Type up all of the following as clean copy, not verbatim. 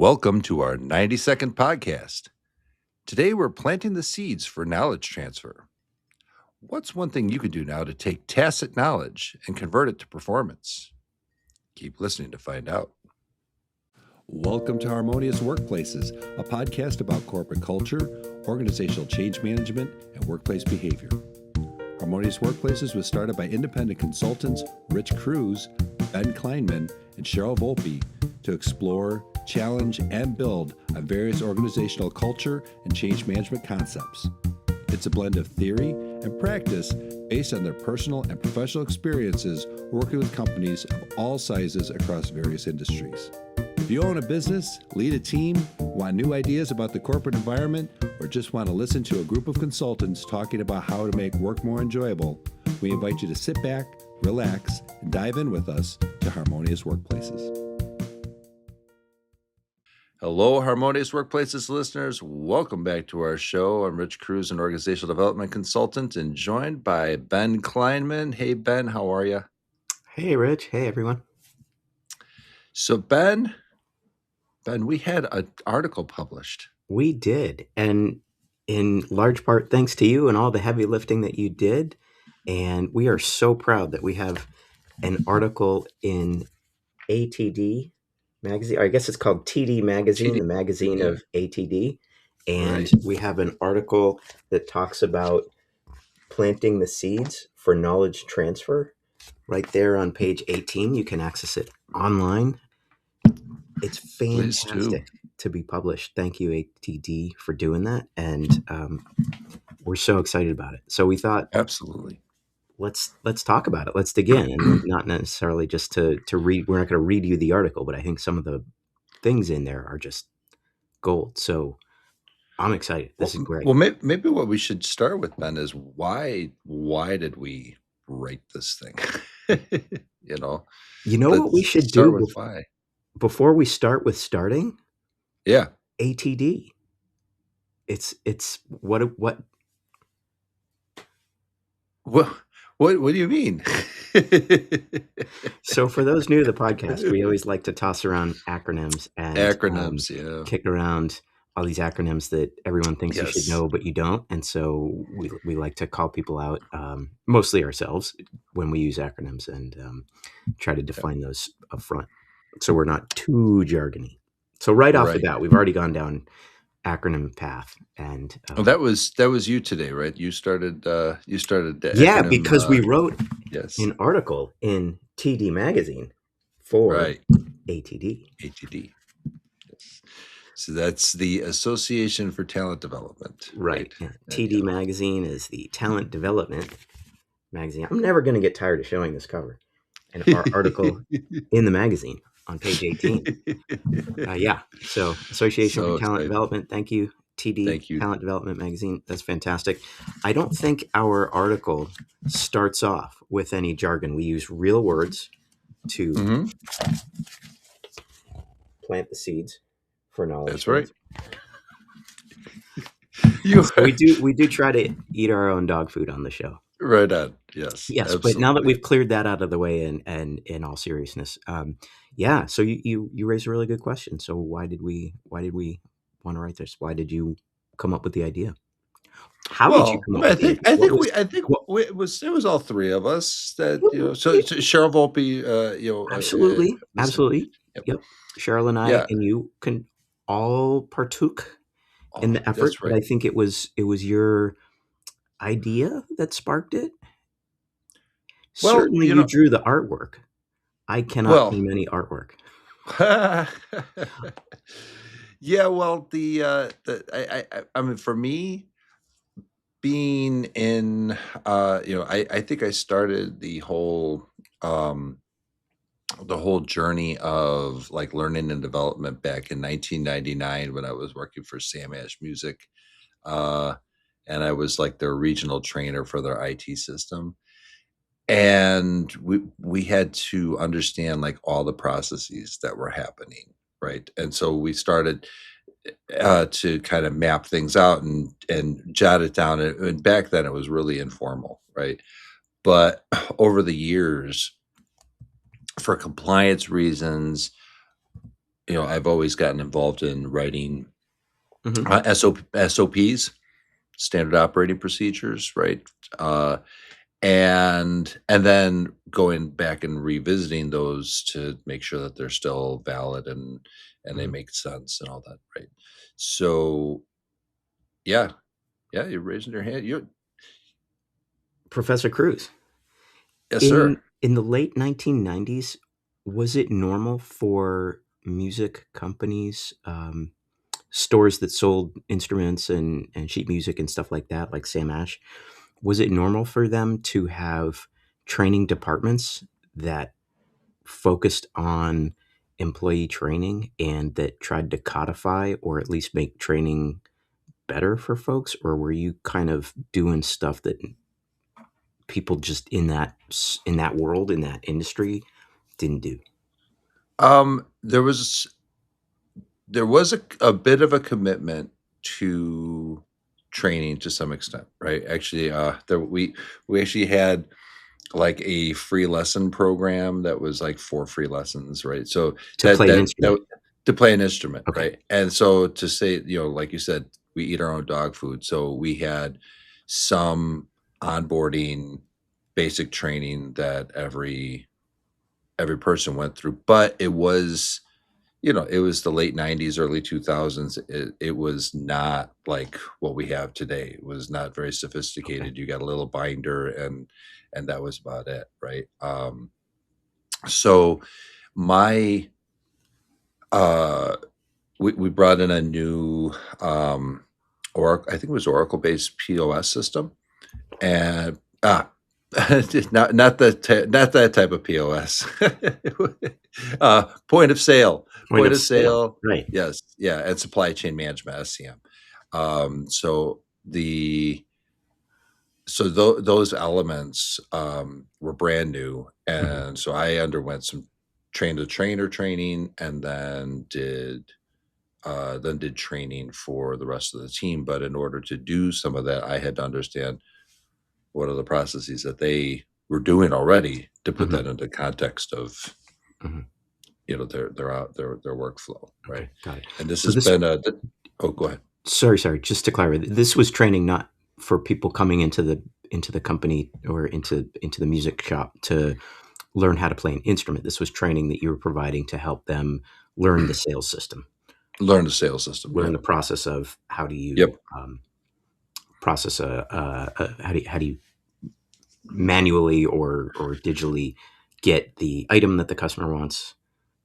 Welcome to our 90-second podcast. Today we're planting the seeds for knowledge transfer. What's one thing you can do now to take tacit knowledge and convert it to performance? Keep listening to find out. Welcome to Harmonious Workplaces, a podcast about corporate culture, organizational change management, and workplace behavior. Harmonious Workplaces was started by independent consultants Rich Cruz, Ben Kleinman, and Cheryl Volpe to explore, challenge, and build on various organizational culture and change management concepts. It's a blend of theory and practice based on their personal and professional experiences working with companies of all sizes across various industries. If you own a business, lead a team, want new ideas about the corporate environment, or just want to listen to a group of consultants talking about how to make work more enjoyable, we invite you to sit back, relax, and dive in with us to Harmonious Workplaces. Hello, Harmonious Workplaces listeners. Welcome back to our show. I'm Rich Cruz, an organizational development consultant, and joined by Ben Kleinman. Hey, Ben, how are you? Hey, Rich. Hey, everyone. So, Ben, we had an article published. We did, and in large part thanks to you and all the heavy lifting that you did. And we are so proud that we have an article in ATD magazine. Or I guess it's called TD Magazine, the magazine of ATD. And we have an article that talks about planting the seeds for knowledge transfer. Right there on page 18, you can access it online. It's fantastic to be published. Thank you, ATD, for doing that. And we're so excited about it. So we thought, absolutely, let's talk about it. Let's dig in, and not necessarily just to read. We're not going to read you the article, but I think some of the things in there are just gold. So I'm excited. This is great. Well, maybe what we should start with, Ben, is why did we write this thing? you know what we should do with why. Before we start with starting? Yeah. ATD. It's what do you mean? So for those new to the podcast, we always like to toss around acronyms and kick around all these acronyms that everyone thinks you should know, but you don't. And so we like to call people out, mostly ourselves, when we use acronyms and try to define those up front. So we're not too jargony. So right off the bat, we've already gone down acronym path, and that was you today, right? You started the acronym, because we wrote an article in TD Magazine for ATD. Yes. So that's the Association for Talent Development, right? Yeah. TD Magazine is the talent development magazine. I'm never going to get tired of showing this cover and our article in the magazine on page 18. So Association for Talent Development. Thank you, TD Talent Development Magazine. That's fantastic. I don't think our article starts off with any jargon. We use real words to plant the seeds for knowledge. That's right. So we do try to eat our own dog food on the show. Right on. Yes. Absolutely. But now that we've cleared that out of the way, and in all seriousness, so you raised a really good question. So why did we want to write this? Why did you come up with the idea? How did you come up with the idea? I think it was all three of us that So Cheryl Volpe, absolutely. Yep. Cheryl and I and you can all partook in the effort, but I think it was your idea that sparked it. Well, certainly you drew the artwork. I cannot name any artwork. Yeah, well, I mean, for me, being in, I think I started the whole journey of like learning and development back in 1999 when I was working for Sam Ash Music, and I was like their regional trainer for their IT system. And we had to understand like all the processes that were happening, right? And so we started to kind of map things out and jot it down. And back then it was really informal, right? But over the years, for compliance reasons, I've always gotten involved in writing Hmm. SOPs, standard operating procedures, right? Uh, and then going back and revisiting those to make sure that they're still valid and they Hmm. make sense and all that, right? So yeah, yeah, you're raising your hand. You Professor Cruz. Yes, sir. In the late 1990s, was it normal for music companies, stores that sold instruments and sheet music and stuff like that, like Sam Ash, was it normal for them to have training departments that focused on employee training and that tried to codify or at least make training better for folks? Or were you kind of doing stuff that people just in that world, in that industry, didn't do? There was a bit of a commitment to training to some extent, right? Actually, we actually had like a free lesson program that was like 4 free lessons, right? So To that play an that that instrument? to play an instrument, Okay. right? And so to say, like you said, we eat our own dog food. So we had some onboarding basic training that every person went through, but it was the late 90s, early 2000s. It was not like what we have today. It was not very Okay. sophisticated. You got a little binder and that was about it, right? So my uh we brought in a new Oracle, I think it was Oracle based POS system. And not that type of POS. Point of sale, Point point of of sale. sale. Right. Yes, yeah, and supply chain management, SCM. So those elements were brand new, Mhm. and so I underwent some train the trainer training, and then did training for the rest of the team. But in order to do some of that, I had to understand what are the processes that they were doing already to put Mhm. that into context of Mhm. their workflow, right? Okay, got it. And this So has this been oh, go ahead. sorry, just to clarify, this was training not for people coming into the company or into the music shop to learn how to play an instrument. This was training that you were providing to help them learn the sales system, Learn the sales system. learn Yep. the process of how do you, Yep. process how do you manually or digitally get the item that the customer wants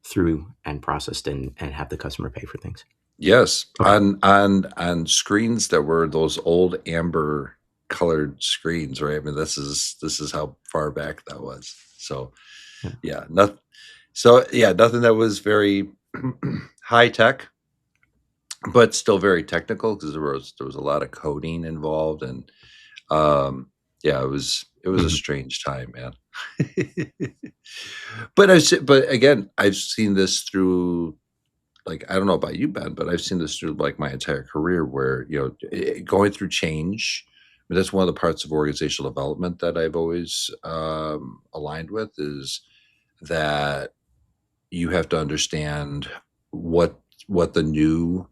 through and processed and have the customer pay for things. Yes. Okay. On screens that were those old amber colored screens, right? I mean, this is how far back that was. So Yeah. yeah, nothing that was very high tech, but still very technical because there was a lot of coding involved. And yeah, it was a Mhm. strange time, man. But again, I've seen this through, like, I don't know about you, Ben, but I've seen this through like my entire career where, going through change. I mean, that's one of the parts of organizational development that I've always aligned with, is that you have to understand what the new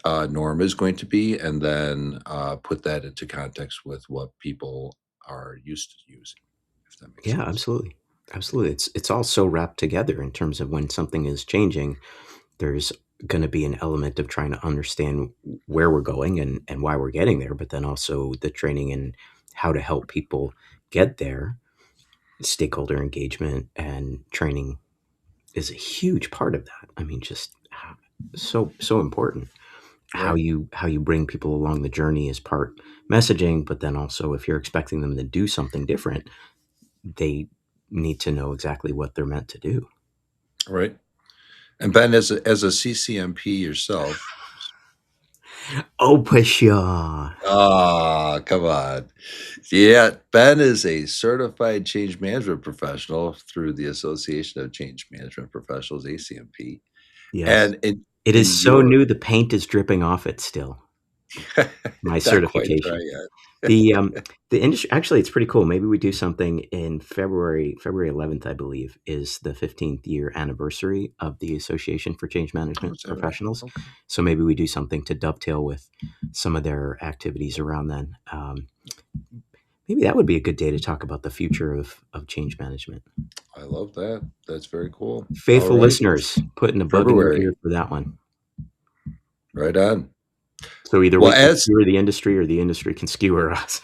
norm is going to be, and then put that into context with what people are used to using, if that makes Yeah, sense. absolutely. Absolutely. It's all so wrapped together in terms of when something is changing, there's going to be an element of trying to understand where we're going and why we're getting there, but then also the training and how to help people get there. Stakeholder engagement and training is a huge part of that. I mean, just so important. Right. How you bring people along the journey is part messaging, but then also if you're expecting them to do something different, they need to know exactly what they're meant to do. Right. And Ben, as a CCMP yourself, Oh, Pasha. come on. Yeah, Ben is a certified change management professional through the Association of Change Management Professionals, ACMP. Yes. And in It in is so your new, the paint is dripping off it still. my Not quite dry certification. yet. The industry, actually, it's pretty cool. Maybe we do something in February 11th, I believe, is the 15th year anniversary of the Association for Change Oh, Management is that right? Professionals. Okay. So maybe we do something to dovetail with some of their activities around then. Maybe that would be a good day to talk about the future of change management. I love that. That's very cool. All Faithful right. listeners, putting a bug in your February. ear for that one. Right on. So either Well, we can as skewer the industry or the industry can skewer us.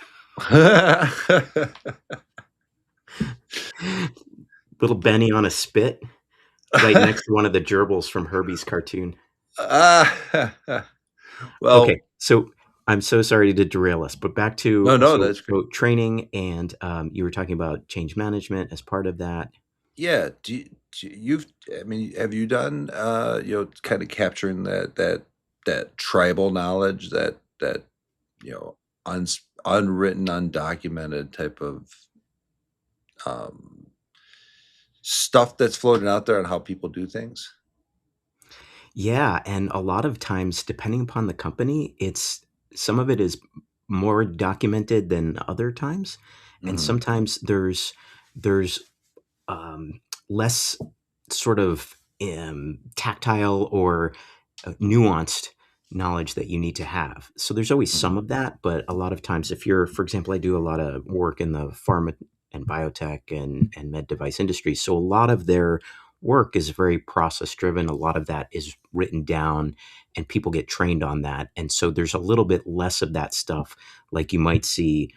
Little Benny on a spit right next to one of the gerbils from Herbie's cartoon. Okay, well, so I'm so sorry to derail us, but back to no, that's great. training, and you were talking about change management as part of that. Yeah. You've, I mean, have you done, kind of capturing that tribal knowledge, that, unwritten, undocumented type of um, stuff that's floating out there on how people do things? Yeah, and a lot of times, depending upon the company, it's some of it is more documented than other times, and Hmm. sometimes there's um, less sort of tactile or nuanced knowledge that you need to have. So there's always Hmm. some of that, but a lot of times, if you're, for example, I do a lot of work in the pharma and biotech and med device industry. So a lot of their work is very process driven. A lot of that is written down and people get trained on that. And so there's a little bit less of that stuff like you might see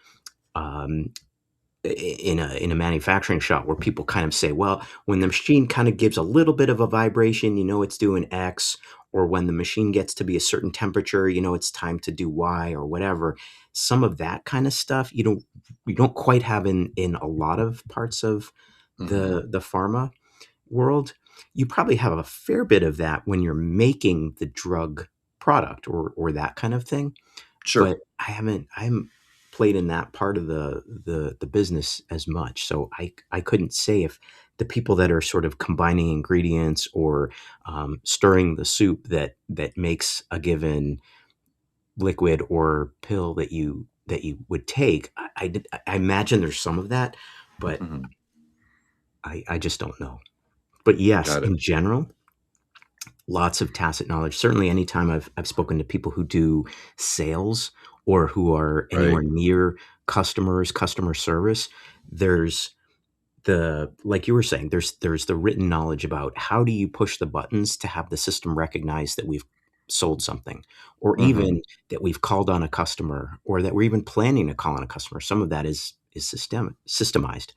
um, in a manufacturing shop where people kind of say, well, when the machine kind of gives a little bit of a vibration, you know it's doing X, or when the machine gets to be a certain temperature, you know it's time to do Y or whatever. Some of that kind of stuff you don't quite have in a lot of parts of Hmm. the pharma world. You probably have a fair bit of that when you're making the drug product or that kind of thing, Sure. but I haven't played in that part of the business as much. So I couldn't say if the people that are sort of combining ingredients or stirring the soup that makes a given liquid or pill that you would take. I imagine there's some of that, but Hmm. I just don't know. But yes, Got it. in general, lots of tacit knowledge. Certainly, anytime I've spoken to people who do sales or who are anywhere Right. near customers, customer service, there's the like you were saying, there's the written knowledge about how do you push the buttons to have the system recognize that we've sold something, or Hmm. even that we've called on a customer, or that we're even planning to call on a customer. Some of that is systemized,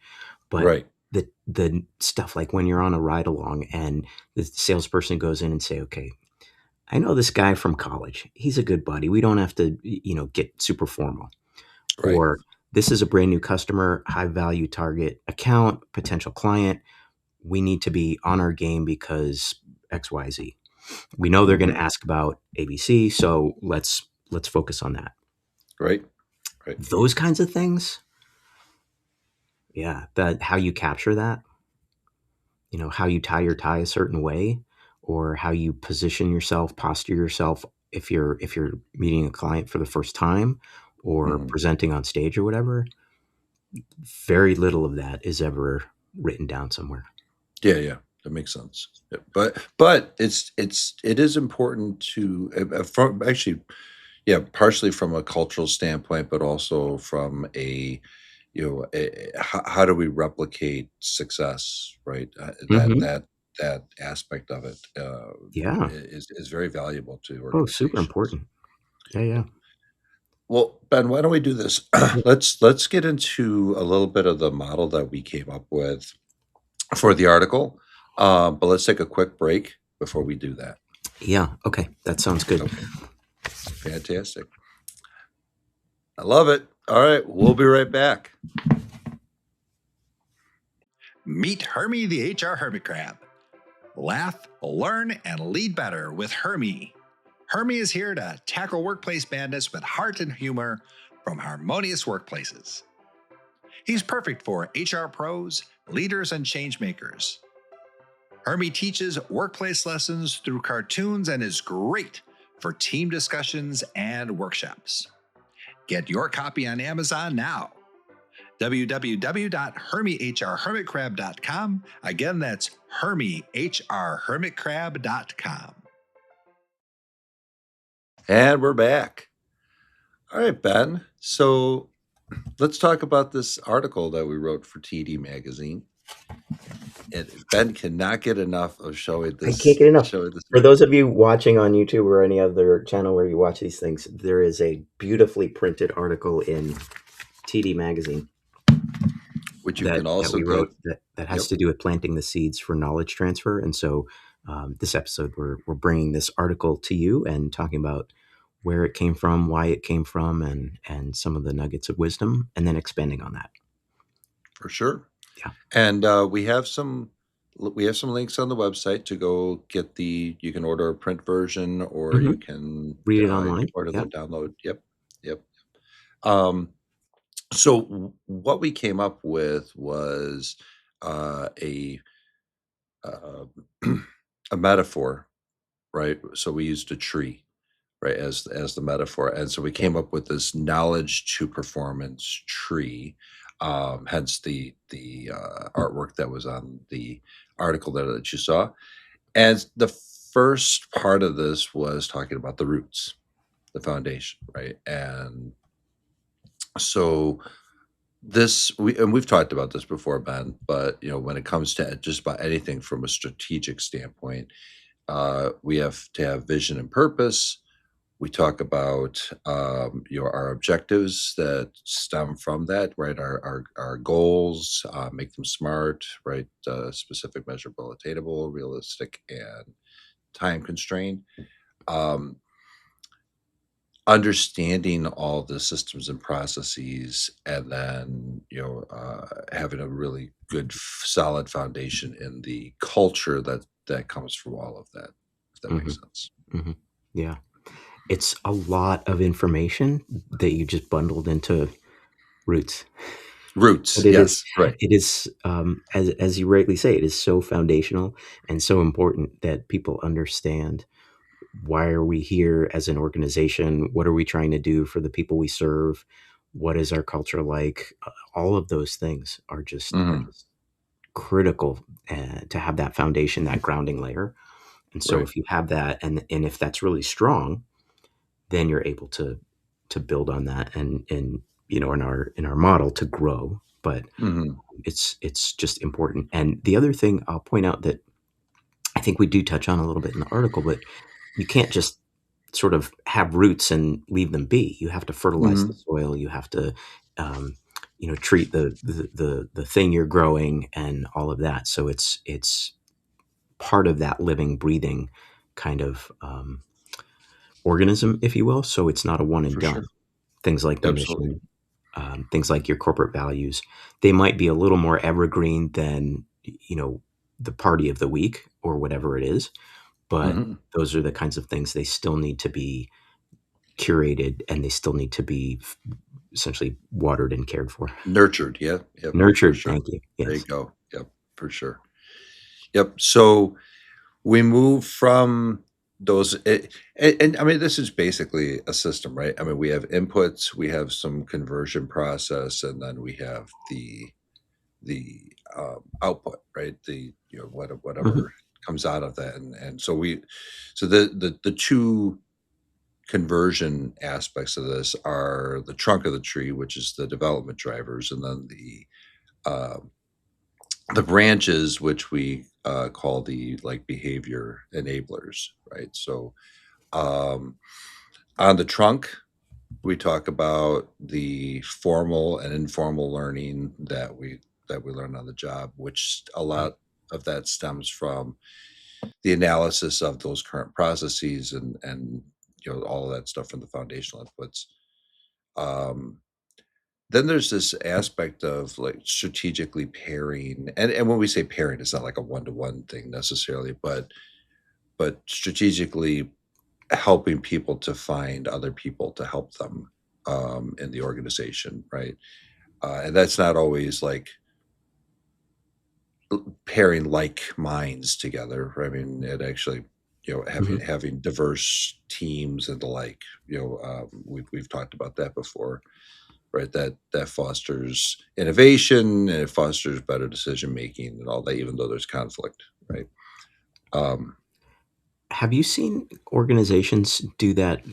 but Right. the stuff like when you're on a ride along and the salesperson goes in and say, okay, I know this guy from college. He's a good buddy. We don't have to, get super formal. Right. Or this is a brand new customer, high value target account, potential client. We need to be on our game because XYZ. We know they're going to Hmm. ask about ABC, so let's focus on that. Right. Right. Those kinds of things, yeah, that how you capture that, how you tie your tie a certain way, or how you position yourself, posture yourself if you're meeting a client for the first time or Hmm. presenting on stage or whatever. Very little of that is ever written down somewhere. Yeah. Yeah. That makes sense. Yeah. But it is important to, from actually, yeah, partially from a cultural standpoint, but also from how do we replicate success, right? Hmm. That aspect of it Yeah. is very valuable to Oh, super organizations. important. Yeah, yeah. Well, Ben, why don't we do this? Yeah. Let's get into a little bit of the model that we came up with for the article, but let's take a quick break before we do that. Yeah. Okay. That sounds good. Okay, fantastic. I love it. All right, we'll be right back. Meet Hermie the HR Hermit Crab. Laugh, learn, and lead better with Hermie. Hermie is here to tackle workplace madness with heart and humor from Harmonious Workplaces. He's perfect for HR pros, leaders, and change makers. Hermie teaches workplace lessons through cartoons and is great for team discussions and workshops. Get your copy on Amazon now. www.hermiehrhermitcrab.com. Again, that's hermiehrhermitcrab.com. And we're back. All right, Ben. So let's talk about this article that we wrote for TD Magazine. And Ben cannot get enough of showing I this. can't get enough. Showing this, For those of you watching on YouTube or any other channel where you watch these things, there is a beautifully printed article in TD Magazine which you that can also we get. wrote that has Yep. to do with planting the seeds for knowledge transfer. And so this episode, we're bringing this article to you and talking about where it came from, why it came from, and some of the nuggets of wisdom, and then expanding on that. For sure. Yeah. And we have some links on the website to go get you can order a print version, or you can Read it online. order Yeah. the download. Yep. So what we came up with was a a metaphor, right? So we used a tree, right, as the metaphor, and so we came up with this knowledge to performance tree. Hence the artwork that was on the article that you saw. And the first part of this was talking about the roots, the foundation, right? And so we've talked about this before, Ben, but when it comes to just about anything from a strategic standpoint, we have to have vision and purpose. We talk about our objectives that stem from that, right? Our goals, make them smart, right? Specific, measurable, attainable, realistic, and time constrained. Um, Understanding all the systems and processes, and then having a really good solid foundation in the culture that comes from all of that, if that makes sense. Yeah. It's a lot of information that you just bundled into roots. Roots, But it is, yes, right. as you rightly say, it is so foundational and so important that people understand why are we here as an organization? What are we trying to do for the people we serve? What is our culture like? All of those things are Mhm. just critical to have that foundation, that grounding layer. And so, Right. if you have that, and if that's really strong, then you're able to build on that, and in our model to grow. But Mhm. it's just important. And the other thing I'll point out that I think we do touch on a little bit in the article, but you can't just sort of have roots and leave them be. You have to fertilize the Mhm. soil. You have to, um, treat the thing you're growing and all of that. So it's part of that living, breathing kind of organism, if you will. So it's not a one and For done. sure. Things like the Absolutely. mission, things like your corporate values, they might be a little more evergreen than the party of the week or whatever it is, but Mhm. those are the kinds of things they still need to be curated, and they still need to be essentially watered and cared for. Nurtured, yep, for Nurtured, sure. thank you. There you Yes. go. Yep, for sure. Yep, so we move from those and I mean, this is basically a system, right? I mean, we have inputs, we have some conversion process, and then we have the output, right? Mhm. Whatever comes out of that, and so the two conversion aspects of this are the trunk of the tree, which is the development drivers, and then um, the branches, which we call the like behavior enablers, right? So um, on the trunk, we talk about the formal and informal learning that we learn on the job, which a lot of that stems from the analysis of those current processes and all of that stuff from the foundational inputs. Um, then there's this aspect of like strategically pairing, and when we say pairing, it's not like a one-to-one thing necessarily, but strategically helping people to find other people to help them in the organization, right? And that's not always like pairing like minds together. I mean, it actually, Mhm. having diverse teams and the like. We've talked about that before, right? That fosters innovation and it fosters better decision making and all that, even though there's conflict, right? Um, Have you seen organizations do that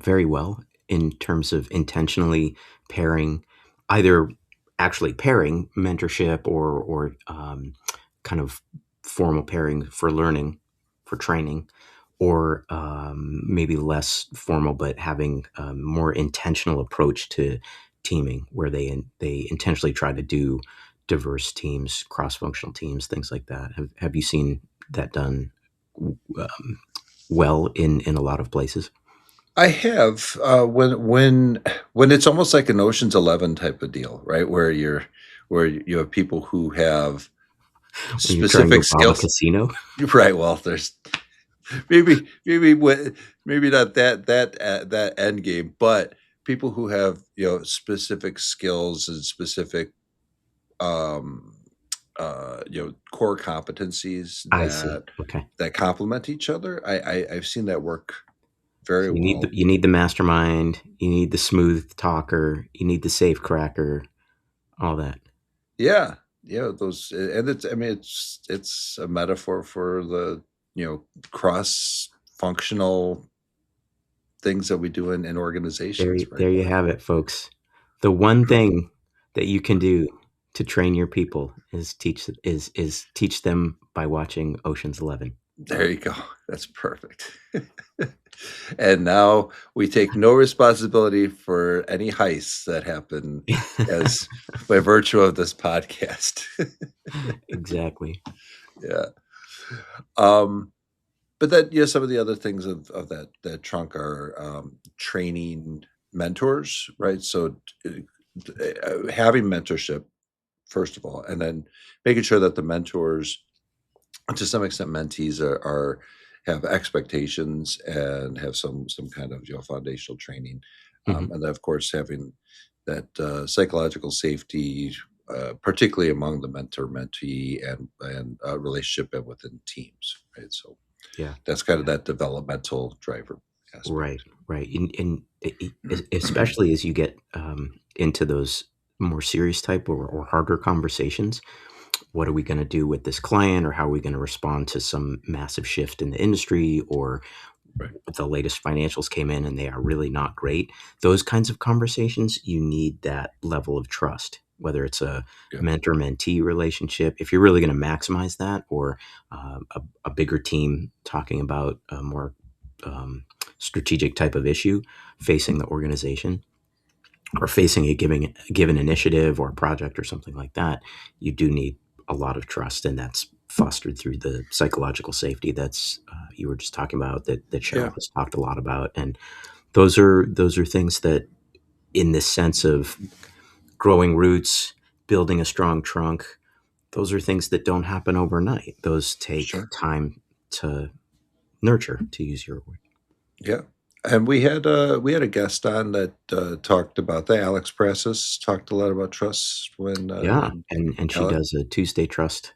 very well in terms of intentionally pairing, either actually pairing mentorship or kind of formal pairing for learning, for training, or maybe less formal, but having a more intentional approach to teaming, where they intentionally try to do diverse teams, cross functional teams, things like that. Have you seen that done well in a lot of places? I have when it's almost like an Ocean's 11 type of deal, right? Where you have people who have When you're trying to specific rob a skills. casino? Right. Well, there's maybe maybe not that end game, but people who have specific skills and specific um core competencies I see. that Okay. complement each other. I've seen that work very So well. you need the mastermind, you need the smooth talker, you need the safe cracker, all that. Yeah, yeah, those and it's I mean it's a metaphor for the cross functional things that we do in organizations, right? There you have it, folks. The one thing that you can do to train your people is teach them by watching Ocean's 11. There you go. That's perfect. And now we take no responsibility for any heists that happen as by virtue of this podcast. Exactly. Yeah. Um, but then some of the other things of that trunk are training mentors, right? So having mentorship first of all, and then making sure that the mentors, to some extent, mentees are have expectations and have some kind of foundational training, Mhm. and then of course having that psychological safety, particularly among the mentor mentee and relationship and within teams, right? So Yeah. that's kind of that developmental driver Right, aspect. right. Especially as you get into those more serious type or harder conversations, what are we going to do with this client, or how are we going to respond to some massive shift in the industry, or Right. the latest financials came in and they are really not great? Those kinds of conversations, you need that level of trust, whether it's a Yeah. mentor mentee relationship, if you're really going to maximize that, or a bigger team talking about a more um, strategic type of issue facing the organization, or facing a given initiative or project or something like that. You do need a lot of trust, and that's fostered through the psychological safety that's you were just talking about, that Yeah. Cheryl has talked a lot about. And those are things that, in this sense of growing roots, building a strong trunk, those are things that don't happen overnight. Those take Sure. time to nurture, to use your word. Yeah. And we had a guest on that talked about that. Alex Prassis talked a lot about trust when Yeah, and she Alex. does a Tuesday Trust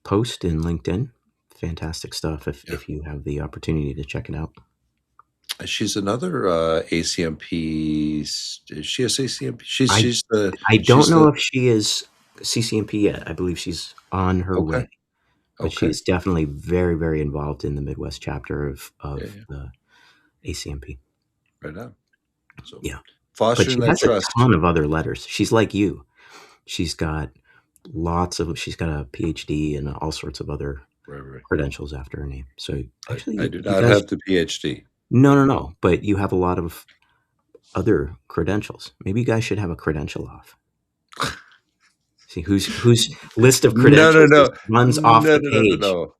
post in LinkedIn. Fantastic stuff Yeah. if you have the opportunity to check it out. She's another ACMP. Is she a CCMP? She's I she's the I don't she's know the if she is CCMP yet. I believe she's on her okay. way, but she Okay. is definitely very, very involved in the Midwest chapter Yeah, of yeah. the ACMP. Right on. So Yeah, but fostering she that has a trust. ton of other letters. She's like you. She's got she's got a PhD and all sorts of other Right, right. credentials after her name. So actually, I do you not guys, have the PhD. no, no, no, but you have a lot of other credentials. Maybe you guys should have a credential off. See whose list of No, no, credentials no. runs off No, the no, no, no, page. no.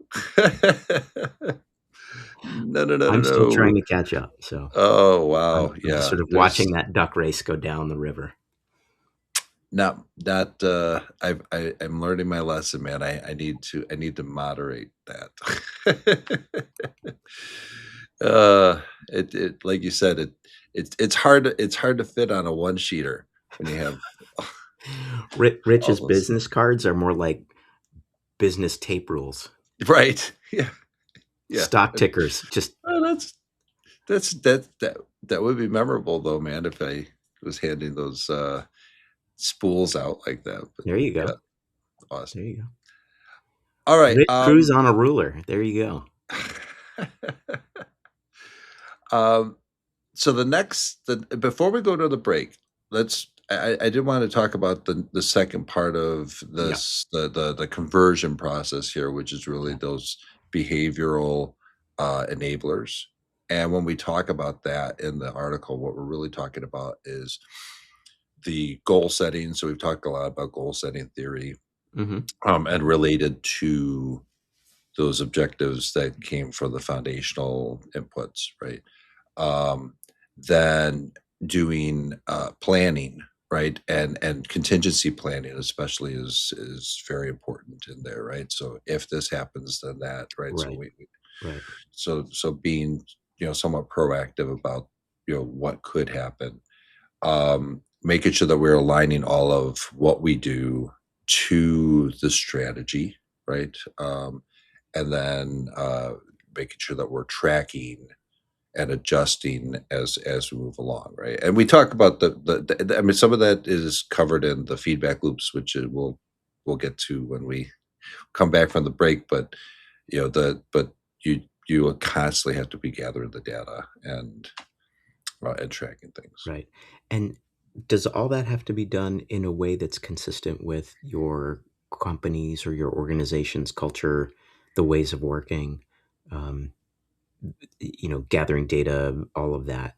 No, no, no, no, I'm still trying no. to catch up, so Oh, wow. I'm just Yeah. sort of There's watching that duck race go down the river. not I'm learning my lesson, man. I need to moderate that. uh it like you said, it's hard to fit on a one sheeter when you have all Rich's those. business cards are more like business tape rules. Right. Yeah. Yeah. Stock tickers. Just Oh, that would be memorable though, man, if I was handing those spools out like that. But there you yeah, go. awesome. There you go. All right. Lit Cruise on a ruler. There you go. um so before we go to the break, I did want to talk about the second part of Yeah. this, the conversion process here, which is really Yeah. those behavioral enablers. And when we talk about that in the article, what we're really talking about is the goal setting. So we've talked a lot about goal setting theory, Mm-hmm. and related to those objectives that came from the foundational inputs, right? um, then doing planning, right, and contingency planning especially is very important in there, right? So if this happens, then that, right? So Right. Right. so being, somewhat proactive about, what could happen, making sure that we're aligning all of what we do to the strategy, right? And then making sure that we're tracking and adjusting as we move along, right? And we talk about I mean, some of that is covered in the feedback loops, which we'll get to when we come back from the break. But but you will constantly have to be gathering the data and tracking things. Right. And does all that have to be done in a way that's consistent with your company's or your organization's culture, the ways of working, um, gathering data, all of that,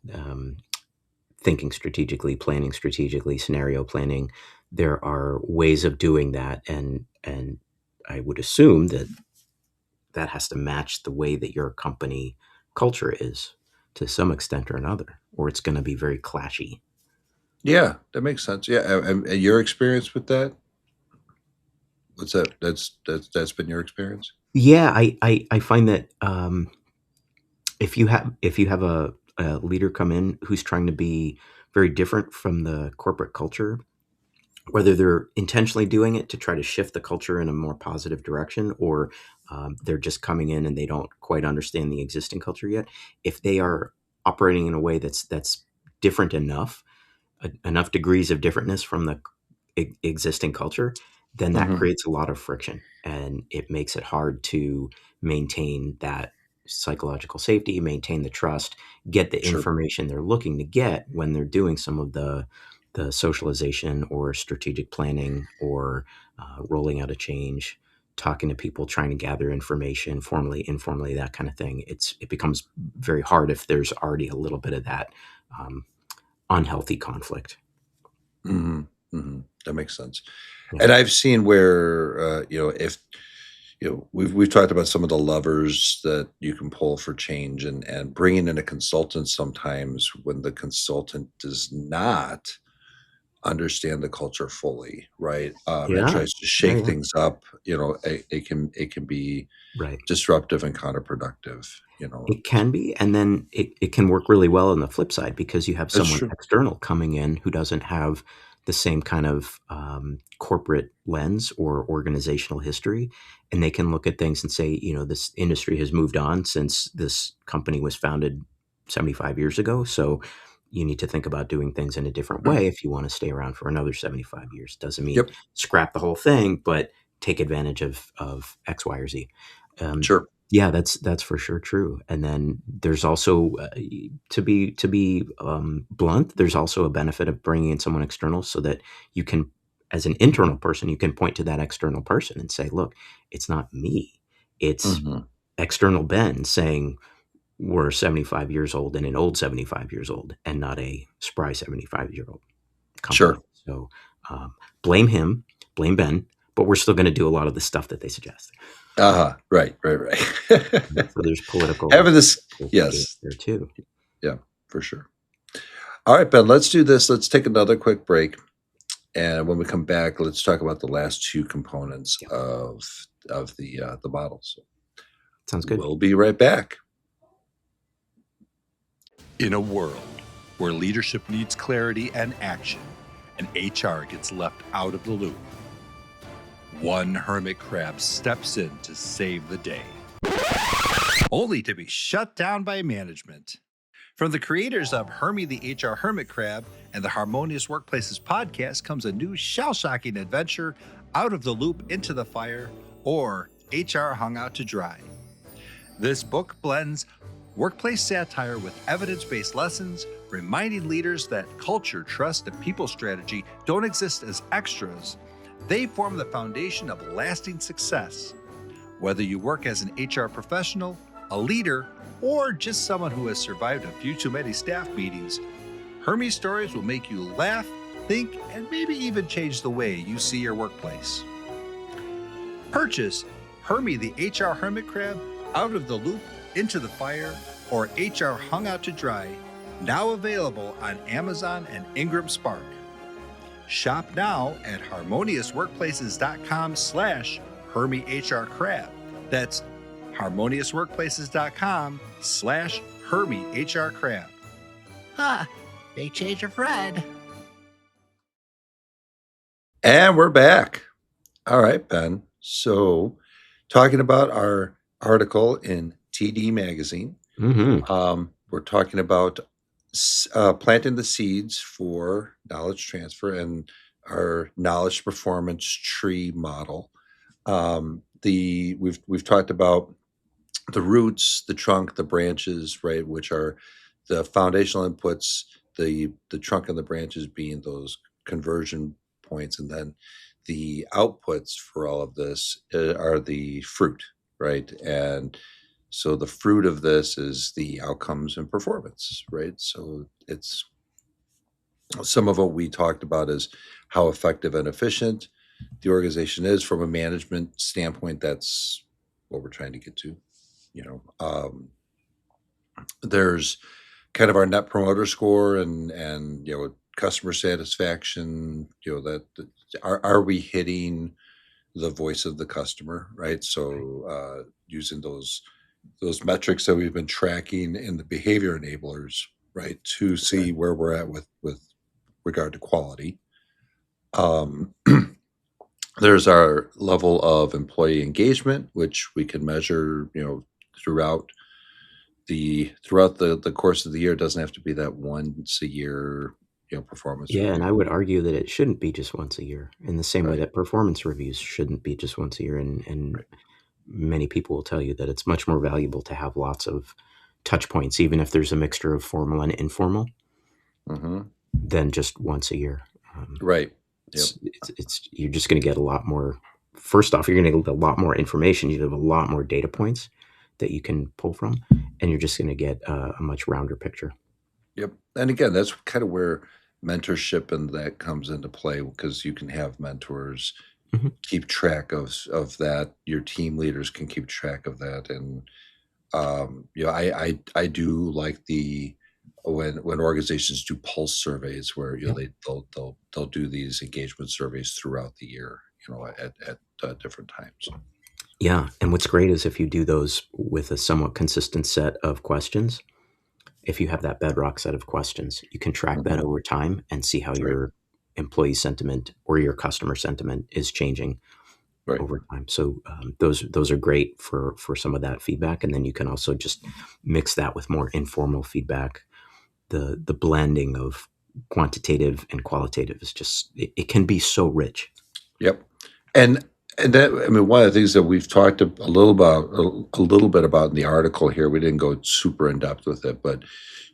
thinking strategically, planning strategically, scenario planning? There are ways of doing that, and I would assume that that has to match the way that your company culture is to some extent or another, or it's going to be very clashy. Yeah, that makes sense. Yeah, and your experience with that? What's that? That's been your experience? Yeah, I find that if you have a leader come in who's trying to be very different from the corporate culture, whether they're intentionally doing it to try to shift the culture in a more positive direction, or they're just coming in and they don't quite understand the existing culture yet. If they are operating in a way that's different enough, enough degrees of differentness from the existing culture, then that Hmm. creates a lot of friction and it makes it hard to maintain that psychological safety, maintain the trust, get the Sure. information they're looking to get when they're doing some of the socialization or strategic planning or rolling out a change, talking to people, trying to gather information formally, informally, that kind of thing. It becomes very hard if there's already a little bit of that um, unhealthy conflict. Hmm. Hmm. That makes sense. Yeah. And I've seen where if we've talked about some of the levers that you can pull for change, and bringing in a consultant sometimes when the consultant does not understand the culture fully, right? And Yeah. tries to Yeah. shake Yeah. things up, it can be Right. disruptive and counterproductive. It can be, and then it can work really well on the flip side because you have That's someone true. external coming in who doesn't have the same kind of corporate lens or organizational history, and they can look at things and say, this industry has moved on since this company was founded 75 years ago. So you need to think about doing things in a different way if you want to stay around for another 75 years. Doesn't mean Yep. scrap the whole thing, but take advantage of X, Y, or Z. Um, Sure. yeah, that's for sure true. And then there's also to be blunt, there's also a benefit of bringing in someone external so that you can, as an internal person, you can point to that external person and say, "Look, it's not me. It's Hmm. external Ben saying we're 75 years old and an old 75 years old, and not a spry 75-year-old company." Sure. So blame him, blame Ben, but we're still going to do a lot of the stuff that they suggest. Uh-huh. Right. Right. Right. So there's Having this, political game yes. there too. Yeah, for sure. All right, Ben, let's do this. Let's take another quick break. And when we come back, let's talk about the last two components Yeah, of the model. So sounds good. we'll be right back. In a world where leadership needs clarity and action, and HR gets left out of the loop, one hermit crab steps in to save the day. only to be shut down by management. From the creators of Hermie the HR Hermit Crab and the Harmonious Workplaces podcast comes a new shell-shocking adventure, Out of the Loop into the Fire, or HR Hung Out to Dry. This book blends workplace satire with evidence-based lessons, reminding leaders that culture, trust, and people strategy don't exist as extras. They form the foundation of lasting success. Whether you work as an HR professional, a leader, or just someone who has survived a few too many staff meetings, Hermie stories will make you laugh, think, and maybe even change the way you see your workplace. Purchase Hermie the HR Hermit Crab, Out of the Loop, Into the Fire, or HR Hung Out to Dry, now available on Amazon and Ingram Spark. Shop now at harmoniousworkplaces.com/Hermie HR Crab. That's harmoniousworkplaces.com/Hermie HR Crab. Huh, big change of Fred. And we're back. All right, Ben. So, talking about our article in TD Magazine, we're talking about planting the seeds for knowledge transfer and our knowledge performance tree model. We've talked about the roots, the trunk, the branches, right, which are the foundational inputs, the trunk and the branches being those conversion points, and then the outputs for all of this are the fruit, right? And so the fruit of this is the outcomes and performance, right? So it's some of what we talked about is how effective and efficient the organization is from a management standpoint. That's what we're trying to get to. There's kind of our net promoter score and customer satisfaction. That are we hitting the voice of the customer, right? So using those metrics that we've been tracking in the behavior enablers, right, to see where we're at with regard to quality. There's our level of employee engagement, which we can measure, throughout the course of the year. It doesn't have to be that once a year, performance Yeah, and review. I would argue that it shouldn't be just once a year, in the same way Right. that performance reviews shouldn't be just once a year. And Right. many people will tell you that it's much more valuable to have lots of touch points, even if there's a mixture of formal and informal, than just once a year. Right. Yep. You're just going to get a lot more. First off, you're going to get a lot more information. You have a lot more data points that you can pull from, and you're just going to get a much rounder picture. Yep. And again, that's kind of where mentorship and that comes into play, because you can have mentors keep track of that. Your team leaders can keep track of that. And I do like when organizations do pulse surveys where they'll do these engagement surveys throughout the year, at different times. Yeah, and what's great is if you do those with a somewhat consistent set of questions. If you have that bedrock set of questions, you can track that over time and see how your employee sentiment or your customer sentiment is changing over time. So those are great for some of that feedback, and then you can also just mix that with more informal feedback. The blending of quantitative and qualitative is just it can be so rich. Yep, and that, I mean, one of the things that we've talked a little bit about in the article here, we didn't go super in depth with it, but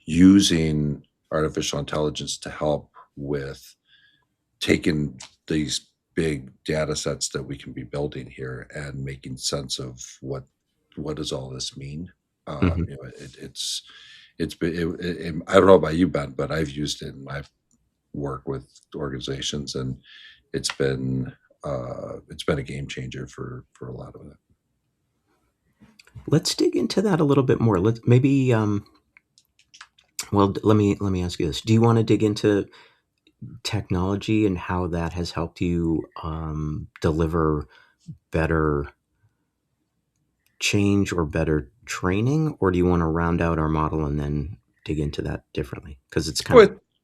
using artificial intelligence to help with taking these big data sets that we can be building here and making sense of what does all this mean. It's been, I don't know about you, Ben, but I've used it in my work with organizations, and it's been a game changer for a lot of it. Let's dig into that a little bit more. Let me ask you this. Do you want to dig into technology and how that has helped you deliver better change or better training, or do you want to round out our model and then dig into that differently? Because it's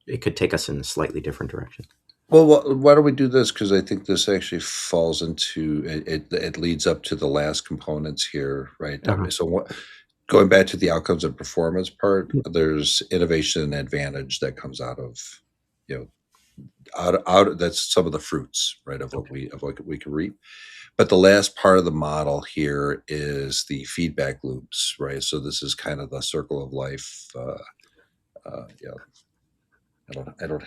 it could take us in a slightly different direction. Well, why don't we do this? Because I think this actually falls into it. It leads up to the last components here, right? So going back to the outcomes and performance part, there's innovation and advantage that comes out of, you know, that's some of the fruits, right, of what Okay. we can reap. But the last part of the model here is the feedback loops, right? So this is kind of the circle of life. Yeah, I don't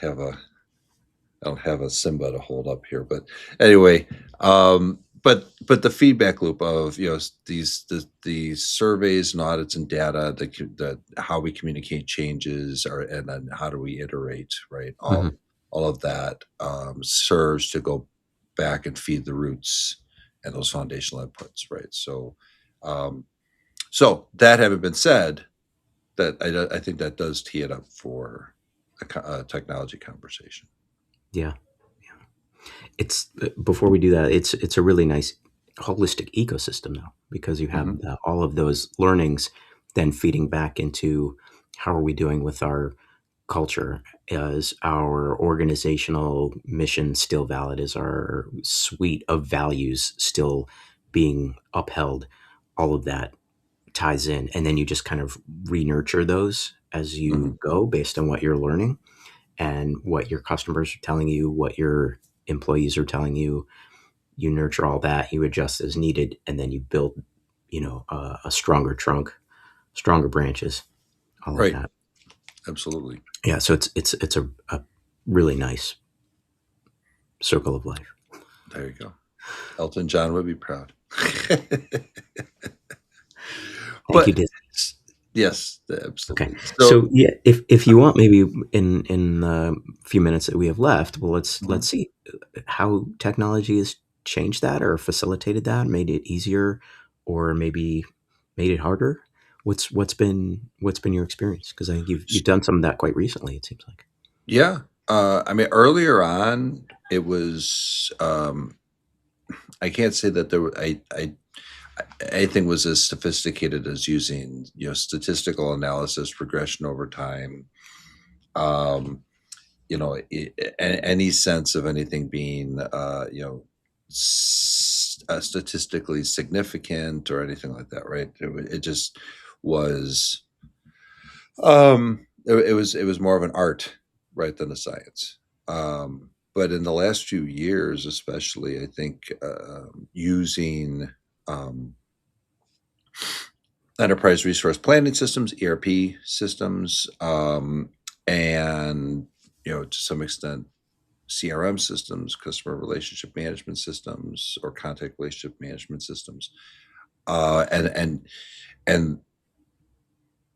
have a Simba to hold up here, but anyway, but the feedback loop of, these surveys and audits and data that how we communicate changes, or and then how do we iterate, right? Mhm. All of that serves to go back and feed the roots and those foundational inputs, right? Um, so that having been said, I think that does tee it up for a technology conversation. Yeah. It's before we do that, it's a really nice holistic ecosystem though, because you have Hmm. all of those learnings then feeding back into how are we doing with our culture? Is our organizational mission still valid? Is our suite of values still being upheld? All of that ties in, and then you just kind of re-nurture those as Hmm. you go based on what you're learning and what your customers are telling you, what your employees are telling you. You nurture all that, you adjust as needed, and then you build, a stronger trunk, stronger branches, all of Right. that. Absolutely. Yeah, so it's a really nice circle of life. There you go. Elton John would be proud. Thank you, But Disney. yes, Okay, absolutely. So, so yeah, if you want, maybe in the few minutes that we have left, well, let's mhm. see how technology has changed that, or facilitated that, made it easier, or maybe made it harder. What's been your experience? Because I think you've done some of that quite recently. It seems like. Yeah. I mean, earlier on, it was. I can't say that there. Anything was as sophisticated as using, statistical analysis, regression over time. Um, any sense of anything being, statistically significant or anything like that, right? It just was. It was more of an art, right, than a science. But in the last few years, especially, I think using um, enterprise resource planning systems, ERP systems, and, to some extent, CRM systems, customer relationship management systems, or contact relationship management systems, and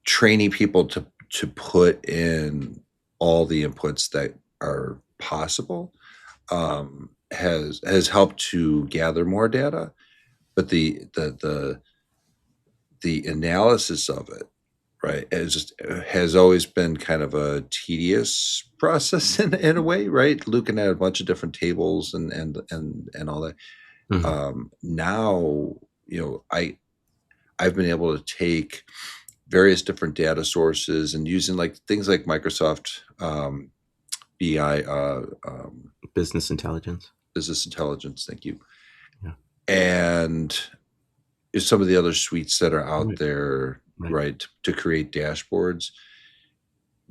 training people to put in all the inputs that are possible, has helped to gather more data, but the analysis of it, right, has always been kind of a tedious process in a way, right? Looking at a bunch of different tables and all that. Mhm. Now, I've been able to take various different data sources and using like things like Microsoft BI, Business intelligence. business intelligence. Thank you. Yeah. And some of the other suites that are out Right. there, Right. right, to create dashboards,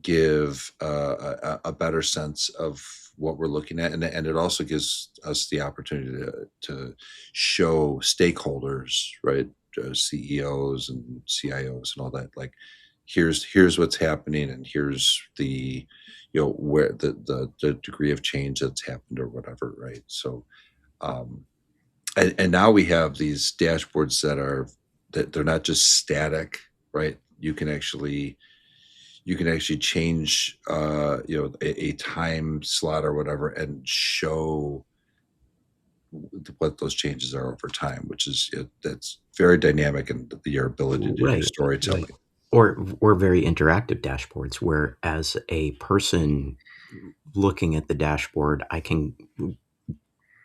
give a better sense of what we're looking at, and it also gives us the opportunity to show stakeholders, right, CEOs and CIOs and all that, like, here's what's happening, and here's the, where the degree of change that's happened or whatever, right? So um and now we have these dashboards that they're not just static, right? You can actually change, a time slot or whatever, and show what those changes are over time, which is that's very dynamic, and your ability to do Right. Right. storytelling. Or very interactive dashboards where, as a person looking at the dashboard, I can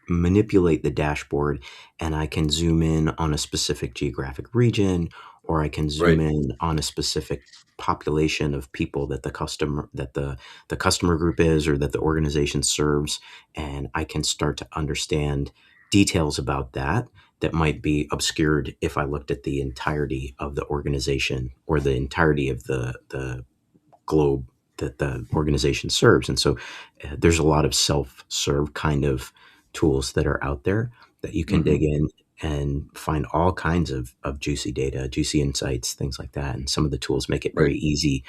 manipulate the dashboard and I can zoom in on a specific geographic region, or I can zoom Right. in on a specific population of people that the customer group is, or that the organization serves, and I can start to understand details about that that might be obscured if I looked at the entirety of the organization or the entirety of the globe that the organization serves. And so there's a lot of self-serve kind of tools that are out there that you can Hmm. dig in and find all kinds of juicy data, juicy insights, things like that. And some of the tools make it Right. very easy,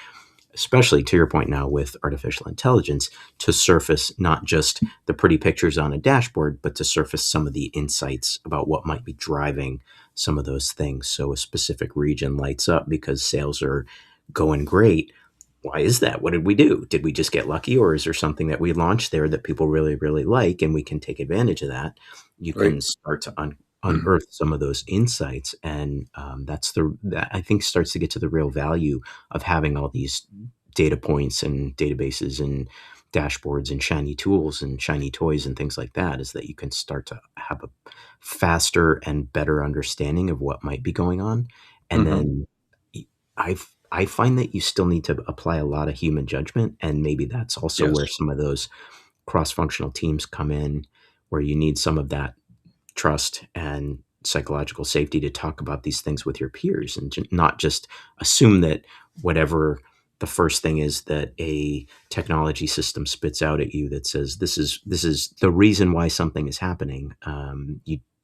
especially to your point now with artificial intelligence, to surface not just the pretty pictures on a dashboard, but to surface some of the insights about what might be driving some of those things. So a specific region lights up because sales are going great. Why is that? What did we do? Did we just get lucky, or is there something that we launched there that people really, really like, and we can take advantage of that? You Right. can start to unearth some of those insights, and that I think starts to get to the real value of having all these data points and databases and dashboards and shiny tools and shiny toys and things like that. Is that you can start to have a faster and better understanding of what might be going on, and Hmm. then I find that you still need to apply a lot of human judgment, and maybe that's also Yes. where some of those cross-functional teams come in, where you need some of that trust and psychological safety to talk about these things with your peers and not just assume that whatever the first thing is that a technology system spits out at you that says this is the reason why something is happening.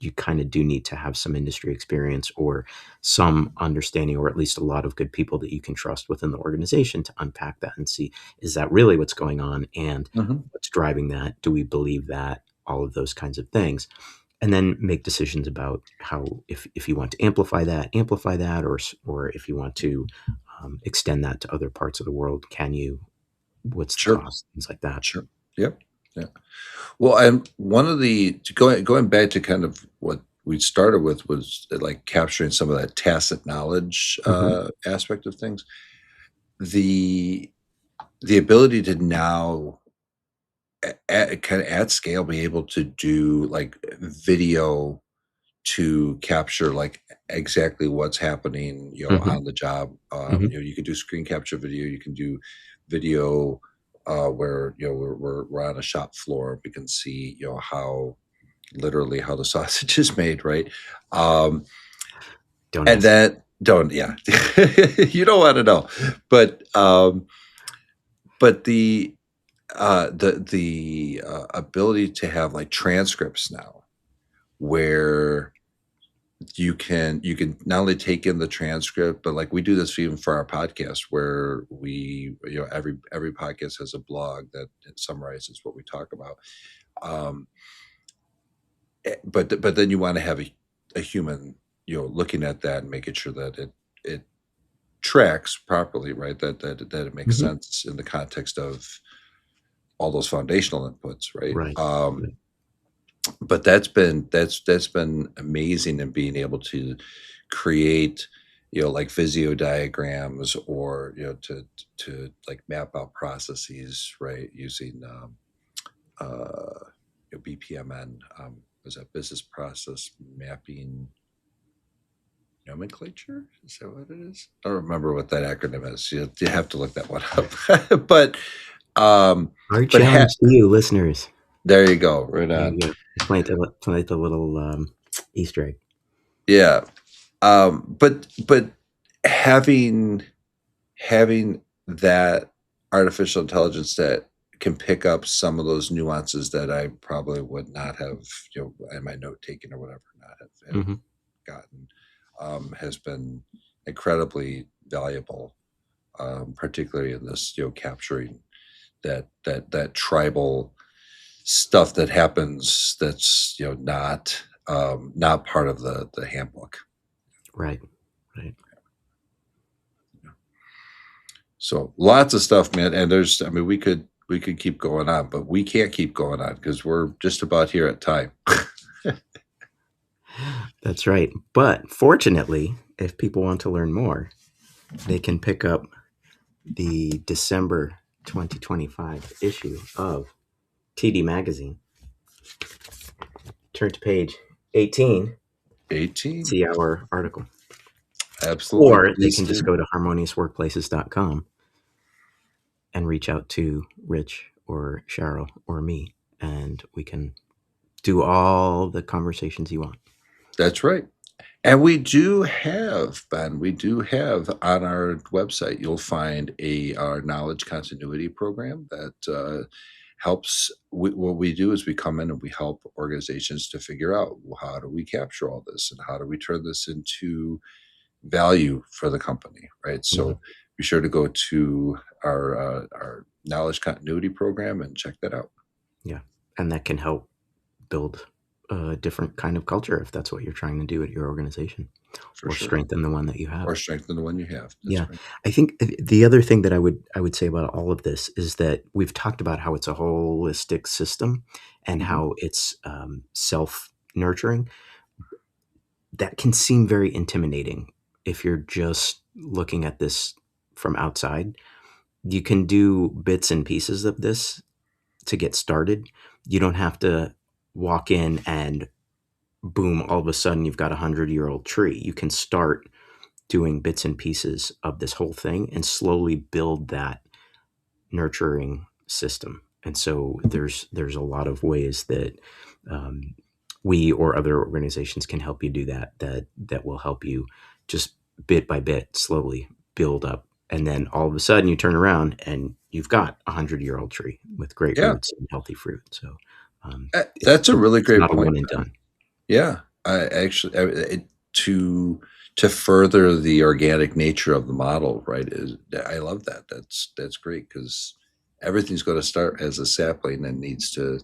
You kind of do need to have some industry experience or some understanding, or at least a lot of good people that you can trust within the organization to unpack that and see, is that really what's going on, and Hmm. what's driving that? Do we believe that? All of those kinds of things, and then make decisions about how, if you want to amplify that, or if you want to extend that to other parts of the world. Can you? What's the Sure. cost? Things like that. Sure. Yep. Yeah. Well, and one of the going back to kind of what we started with was like capturing some of that tacit knowledge Hmm. aspect of things. The the ability to now kind of at scale be able to do like video to capture like exactly what's happening, Hmm. on the job. Hmm. You can do screen capture video. You can do video where we're on a shop floor. We can see how literally how the sausage is made, right? Um, Don't and ask. then don't yeah, you don't want to know, but but the ability to have like transcripts now where you can not only take in the transcript, but like we do this even for our podcast where we every podcast has a blog that summarizes what we talk about. um but then you want to have a human looking at that and making sure that it tracks properly, right? That it makes Hmm. sense in the context of all those foundational inputs, right? Right. Right. But that's been amazing in being able to create like visio diagrams, or to like map out processes, right, using BPMN, was that business process mapping nomenclature, is that what it is? I don't remember what that acronym is. You have to look that one up. Um Our but challenge to you, listeners. there you go, right There on. you go. Plant a little Easter egg. Yeah. But having that artificial intelligence that can pick up some of those nuances that I probably would not have, in my note taking or whatever, not have Hmm. gotten, has been incredibly valuable, particularly in this, capturing that tribal stuff that happens that's not part of the handbook. Right. Right. So lots of stuff, man. And I mean, we could keep going on, but we can't keep going on because we're just about here at time. That's right. But fortunately, if people want to learn more, they can pick up the December 2025 issue of TD Magazine. Turn to page 18, 18. see our article. Absolutely. Or they Please can just do. go to harmoniousworkplaces.com and reach out to Rich or Cheryl or me, and we can do all the conversations you want. That's right. And we do have, Ben, we do have on our website, you'll find our knowledge continuity program that helps. What we do is we come in and we help organizations to figure out, well, how do we capture all this and how do we turn this into value for the company, right? Mhm. So be sure to go to our knowledge continuity program and check that out. Yeah. And that can help build a different kind of culture if that's what you're trying to do at your organization, For or sure. strengthen the one that you have. Or strengthen the one you have. That's Yeah. right. I think the other thing that I would say about all of this is that we've talked about how it's a holistic system and Mhm. how it's self nurturing. That can seem very intimidating if you're just looking at this from outside. You can do bits and pieces of this to get started. You don't have to walk in and boom, all of a sudden you've got 100-year-old tree. You can start doing bits and pieces of this whole thing and slowly build that nurturing system. And so there's a lot of ways that um, we or other organizations can help you do that. That will help you just bit by bit, slowly build up, and then all of a sudden you turn around and you've got 100-year-old tree with great Yeah. roots and healthy fruit. So That's a really it's great not a point, one and Ben. done. Yeah, I actually to further the organic nature of the model, right? Is I love that. That's great because everything's going to start as a sapling and needs to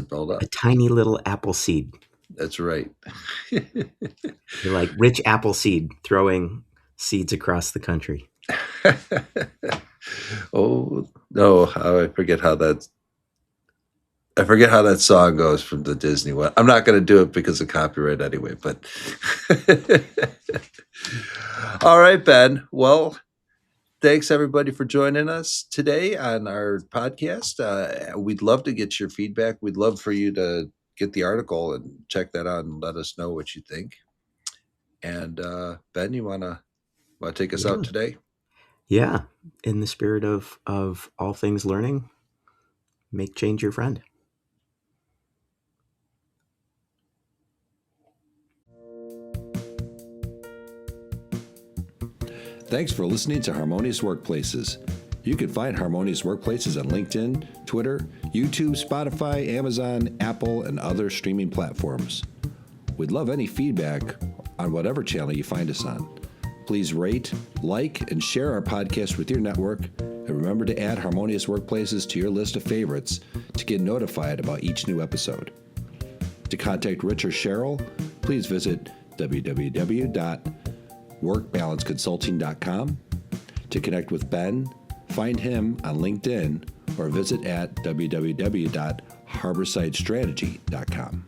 build A up. tiny little apple seed. That's right. You're like rich apple seed throwing seeds across the country. Oh no, I forget how that song goes from the Disney one. I'm not going to do it because of copyright anyway, but all right, Ben. Well, thanks everybody for joining us today on our podcast. We'd love to get your feedback. We'd love for you to get the article and check that out and let us know what you think. And Ben, you wanna take us out Yeah. today? Yeah. In the spirit of all things learning, make change your friend. Thanks for listening to Harmonious Workplaces. You can find Harmonious Workplaces on LinkedIn, Twitter, YouTube, Spotify, Amazon, Apple, and other streaming platforms. We'd love any feedback on whatever channel you find us on. Please rate, like, and share our podcast with your network, and remember to add Harmonious Workplaces to your list of favorites to get notified about each new episode. To contact Rich or Cheryl, please visit www.workbalanceconsulting.com. To connect with Ben, find him on LinkedIn or visit at www.harborsidestrategy.com.